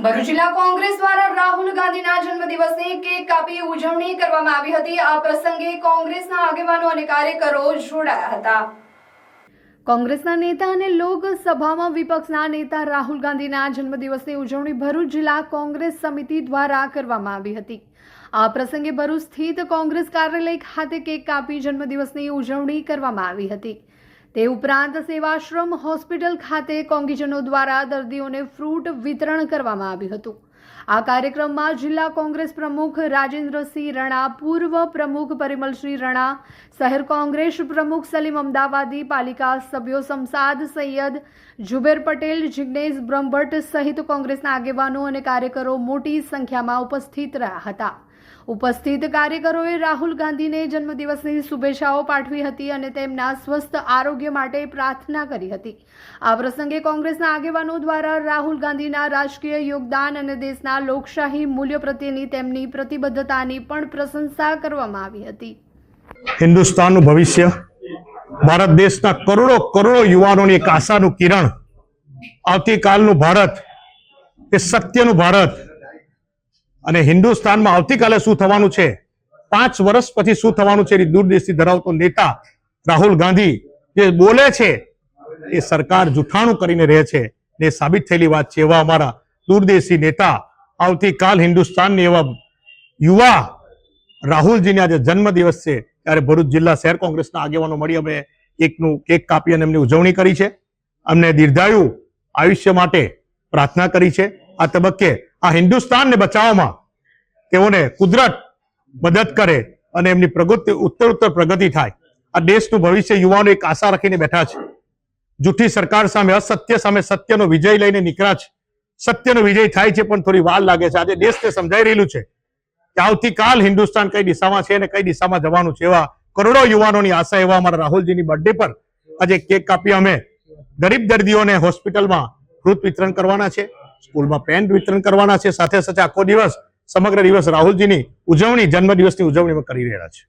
ભરૂચ જિલ્લા કોંગ્રેસ દ્વારા રાહુલ ગાંધીના જન્મદિવસની કેક કાપી ઉજવણી કરવામાં આવી હતી। આ પ્રસંગે કોંગ્રેસના આગેવાનો અને કાર્યકરો જોડાયા હતા। કોંગ્રેસના નેતા અને લોકસભામાં વિપક્ષના નેતા રાહુલ ગાંધીના જન્મદિવસની ઉજવણી ભરૂચ જિલ્લા કોંગ્રેસ સમિતિ દ્વારા કરવામાં આવી હતી। આ પ્રસંગે ભરૂચ સ્થિત કોંગ્રેસ કાર્યાલય ખાતે કેક કાપી જન્મદિવસની ઉજવણી કરવામાં આવી હતી। તે ઉપરાંત સેવાશ્રમ હોસ્પિટલ ખાતે કોંગીજનો દ્વારા દર્દીઓને ફ્રૂટ વિતરણ કરવામાં આવ્યું હતું। આ કાર્યક્રમમાં જિલ્લા કોંગ્રેસ પ્રમુખ રાજેન્દ્રસિંહ રણા, પૂર્વ પ્રમુખ પરિમલસિંહ રણા, શહેર કોંગ્રેસ પ્રમુખ સલીમ અમદાવાદી, પાલિકા સભ્યો શમસાદ સૈયદ, જુબેર પટેલ, જિગ્નેશ બ્રહ્મભટ્ટ સહિત કોંગ્રેસના આગેવાનો અને કાર્યકરો મોટી સંખ્યામાં ઉપસ્થિત રહ્યા હતા। ઉપસ્થિત કાર્યકરોએ રાહુલ ગાંધીને જન્મદિવસની શુભેચ્છાઓ પાઠવી હતી અને તેમના સ્વસ્થ આરોગ્ય માટે પ્રાર્થના કરી હતી। આ પ્રસંગે કોંગ્રેસના આગેવાનો દ્વારા રાહુલ ગાંધીના રાજકીય યોગદાન અને દેશના લોકશાહી મૂલ્યો પ્રત્યેની તેમની પ્રતિબદ્ધતાની પણ પ્રશંસા કરવામાં આવી હતી। હિન્દુસ્તાનનું ભવિષ્ય, ભારત દેશના કરોડો કરોડો યુવાનોની એક આશાનું કિરણ, આવતીકાલનું ભારત એ સત્યનું ભારત અને હિન્દુસ્તાનમાં આવતીકાલે શું થવાનું છે, 5 વર્ષ પછી શું થવાનું છે, એની દૂરદ્રષ્ટિ ધરાવતો નેતા રાહુલ ગાંધી જે બોલે છે એ સરકાર જૂઠાણું કરીને રહે છે ને સાબિત થયેલી વાત છે। એવા અમારા દૂરદ્રષ્ટિ નેતા, આવતીકાલ હિન્દુસ્તાનની એવા યુવા રાહુલજીની આજે જન્મદિવસ છે ત્યારે ભરૂચ જિલ્લા શહેર કોંગ્રેસના આગેવાનો મળી અમે કેક કાપી અને એમની ઉજવણી કરી છે। અમને દીર્ઘાયુ આયુષ્ય માટે પ્રાર્થના કરી છે। આ તબક્કે આ હિન્દુસ્તાનને બચાવવામાં તેઓને કુદરત મદદ કરે અને એમની પ્રગતિ ઉત્તરોત્તર પ્રગતિ થાય। આ દેશનું ભવિષ્ય યુવાનો એક આશા રાખીને બેઠા છે। જૂઠી સરકાર સામે, અસત્ય સામે સત્યનો વિજય લઈને નીકળ્યા છે। સત્યનો વિજય થાય છે પણ થોડી વાર લાગે છે। આજે દેશને સમજાઈ રહેલું છે કે આવતીકાલ હિન્દુસ્તાન કઈ દિશામાં છે અને કઈ દિશામાં જવાનું છે। એવા કરોડો યુવાનોની આશા, એવા અમારા રાહુલજીની બર્થડે પર આજે કેક કાપી અમે ગરીબ દર્દીઓને હોસ્પિટલમાં ફ્રૂટ વિતરણ કરવાના છે, સ્કૂલમાં પેન વિતરણ કરવાના છે, સાથે સાથે આખો દિવસ સમગ્ર દિવસ રાહુલજીની ઉજવણી, જન્મદિવસની ઉજવણી કરી રહ્યા છે।